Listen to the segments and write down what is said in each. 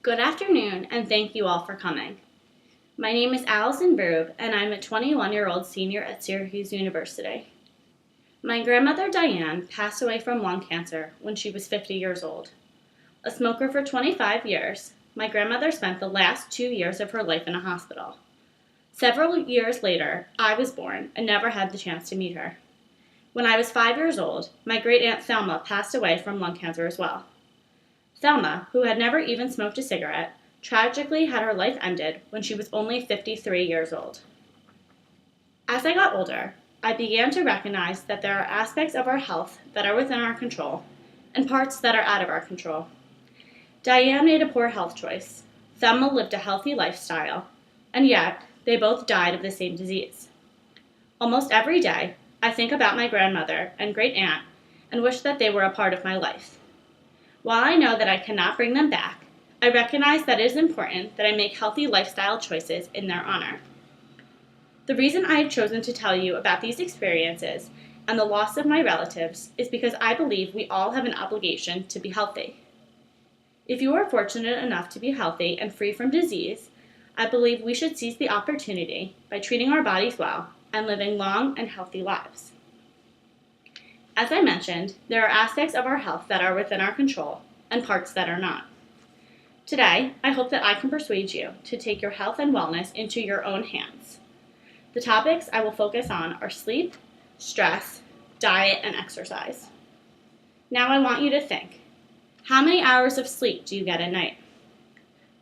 Good afternoon, and thank you all for coming. My name is Allison Verub, and I'm a 21-year-old senior at Syracuse University. My grandmother Diane passed away from lung cancer when she was 50 years old. A smoker for 25 years, my grandmother spent the last 2 years of her life in a hospital. Several years later, I was born and never had the chance to meet her. When I was 5 years old, my great-aunt Thelma passed away from lung cancer as well. Thelma, who had never even smoked a cigarette, tragically had her life ended when she was only 53 years old. As I got older, I began to recognize that there are aspects of our health that are within our control and parts that are out of our control. Diane made a poor health choice. Thelma lived a healthy lifestyle, and yet they both died of the same disease. Almost every day, I think about my grandmother and great-aunt and wish that they were a part of my life. While I know that I cannot bring them back, I recognize that it is important that I make healthy lifestyle choices in their honor. The reason I have chosen to tell you about these experiences and the loss of my relatives is because I believe we all have an obligation to be healthy. If you are fortunate enough to be healthy and free from disease, I believe we should seize the opportunity by treating our bodies well and living long and healthy lives. As I mentioned, there are aspects of our health that are within our control and parts that are not. Today, I hope that I can persuade you to take your health and wellness into your own hands. The topics I will focus on are sleep, stress, diet, and exercise. Now I want you to think, how many hours of sleep do you get at night?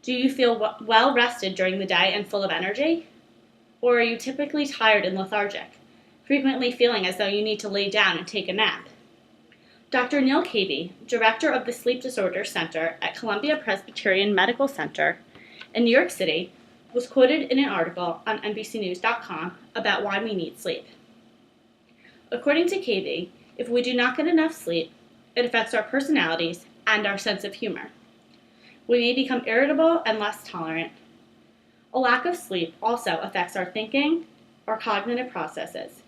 Do you feel well rested during the day and full of energy? Or are you typically tired and lethargic, frequently feeling as though you need to lay down and take a nap? Dr. Neil Cavey, director of the Sleep Disorders Center at Columbia Presbyterian Medical Center in New York City, was quoted in an article on NBCnews.com about why we need sleep. According to Cavey, if we do not get enough sleep, it affects our personalities and our sense of humor. We may become irritable and less tolerant. A lack of sleep also affects our thinking, our cognitive processes,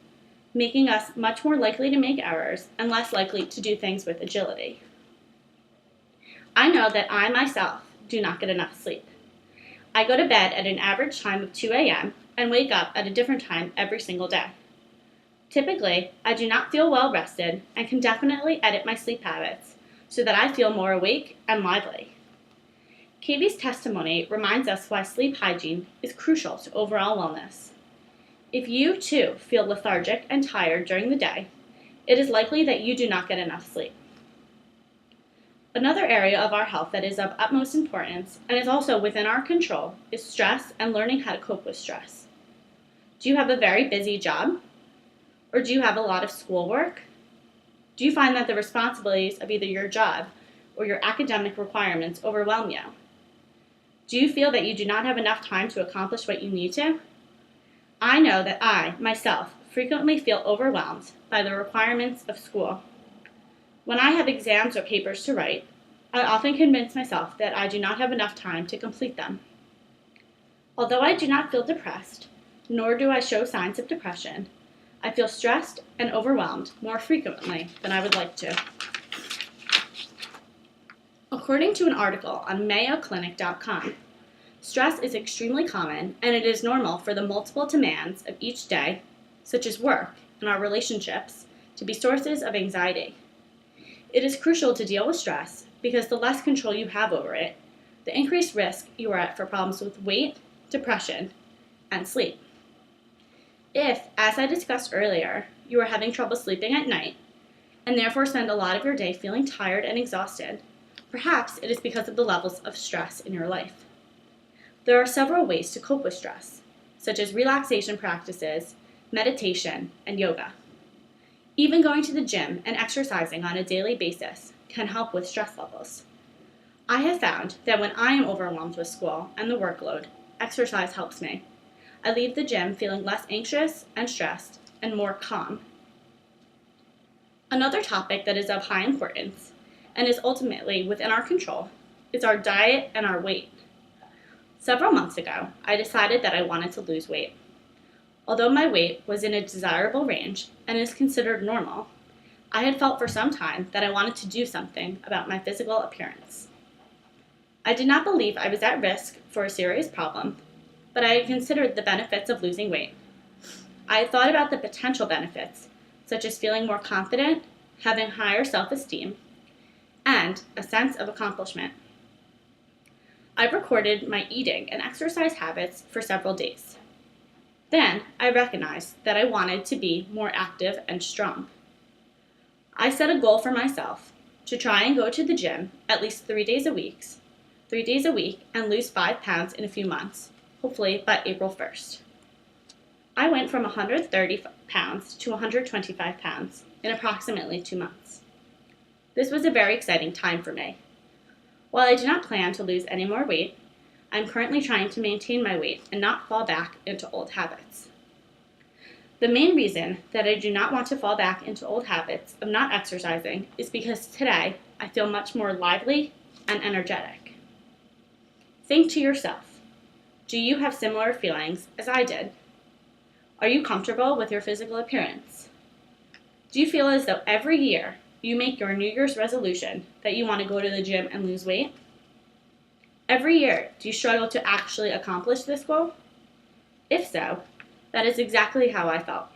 making us much more likely to make errors and less likely to do things with agility. I know that I myself do not get enough sleep. I go to bed at an average time of 2 a.m. and wake up at a different time every single day. Typically, I do not feel well rested and can definitely edit my sleep habits so that I feel more awake and lively. Cavey's testimony reminds us why sleep hygiene is crucial to overall wellness. If you, too, feel lethargic and tired during the day, it is likely that you do not get enough sleep. Another area of our health that is of utmost importance and is also within our control is stress and learning how to cope with stress. Do you have a very busy job? Or do you have a lot of schoolwork? Do you find that the responsibilities of either your job or your academic requirements overwhelm you? Do you feel that you do not have enough time to accomplish what you need to? I know that I, myself, frequently feel overwhelmed by the requirements of school. When I have exams or papers to write, I often convince myself that I do not have enough time to complete them. Although I do not feel depressed, nor do I show signs of depression, I feel stressed and overwhelmed more frequently than I would like to. According to an article on MayoClinic.com, stress is extremely common, and it is normal for the multiple demands of each day, such as work and our relationships, to be sources of anxiety. It is crucial to deal with stress because the less control you have over it, the increased risk you are at for problems with weight, depression, and sleep. If, as I discussed earlier, you are having trouble sleeping at night, and therefore spend a lot of your day feeling tired and exhausted, perhaps it is because of the levels of stress in your life. There are several ways to cope with stress, such as relaxation practices, meditation, and yoga. Even going to the gym and exercising on a daily basis can help with stress levels. I have found that when I am overwhelmed with school and the workload, exercise helps me. I leave the gym feeling less anxious and stressed and more calm. Another topic that is of high importance and is ultimately within our control is our diet and our weight. Several months ago, I decided that I wanted to lose weight. Although my weight was in a desirable range and is considered normal, I had felt for some time that I wanted to do something about my physical appearance. I did not believe I was at risk for a serious problem, but I had considered the benefits of losing weight. I had thought about the potential benefits, such as feeling more confident, having higher self-esteem, and a sense of accomplishment. I recorded my eating and exercise habits for several days. Then I recognized that I wanted to be more active and strong. I set a goal for myself to try and go to the gym at least 3 days a week and lose 5 pounds in a few months, hopefully by April 1st. I went from 130 pounds to 125 pounds in approximately 2 months. This was a very exciting time for me. While I do not plan to lose any more weight, I'm currently trying to maintain my weight and not fall back into old habits. The main reason that I do not want to fall back into old habits of not exercising is because today I feel much more lively and energetic. Think to yourself, do you have similar feelings as I did? Are you comfortable with your physical appearance? Do you feel as though every year you make your New Year's resolution that you want to go to the gym and lose weight? Every year, do you struggle to actually accomplish this goal? If so, that is exactly how I felt.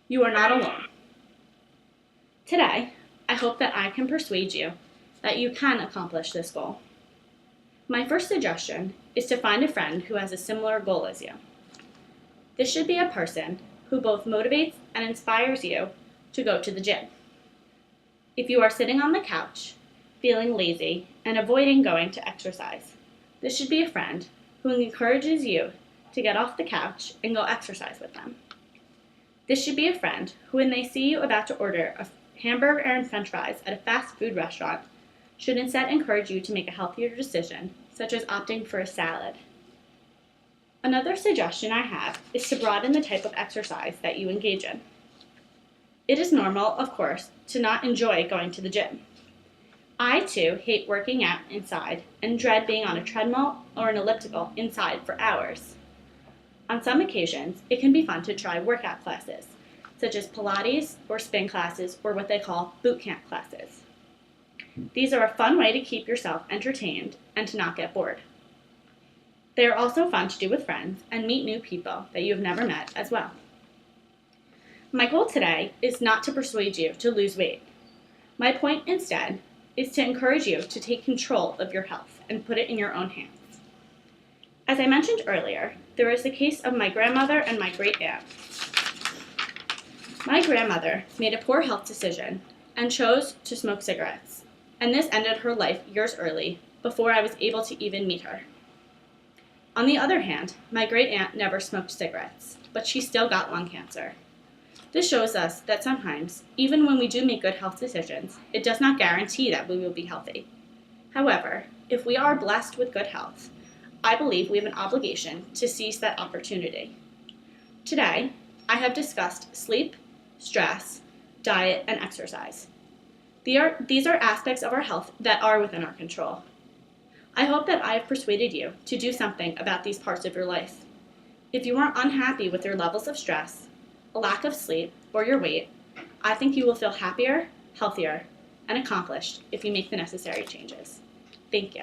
You are not alone. Today, I hope that I can persuade you that you can accomplish this goal. My first suggestion is to find a friend who has a similar goal as you. This should be a person who both motivates and inspires you to go to the gym. If you are sitting on the couch, feeling lazy, and avoiding going to exercise, this should be a friend who encourages you to get off the couch and go exercise with them. This should be a friend who, when they see you about to order a hamburger and french fries at a fast food restaurant, should instead encourage you to make a healthier decision, such as opting for a salad. Another suggestion I have is to broaden the type of exercise that you engage in. It is normal, of course, to not enjoy going to the gym. I, too, hate working out inside and dread being on a treadmill or an elliptical inside for hours. On some occasions, it can be fun to try workout classes, such as Pilates or spin classes or what they call boot camp classes. These are a fun way to keep yourself entertained and to not get bored. They are also fun to do with friends and meet new people that you have never met as well. My goal today is not to persuade you to lose weight. My point instead is to encourage you to take control of your health and put it in your own hands. As I mentioned earlier, there is the case of my grandmother and my great-aunt. My grandmother made a poor health decision and chose to smoke cigarettes, and this ended her life years early before I was able to even meet her. On the other hand, my great-aunt never smoked cigarettes, but she still got lung cancer. This shows us that sometimes, even when we do make good health decisions, it does not guarantee that we will be healthy. However, if we are blessed with good health, I believe we have an obligation to seize that opportunity. Today, I have discussed sleep, stress, diet, and exercise. These are aspects of our health that are within our control. I hope that I have persuaded you to do something about these parts of your life. If you are unhappy with your levels of stress, a lack of sleep, or your weight, I think you will feel happier, healthier, and accomplished if you make the necessary changes. Thank you.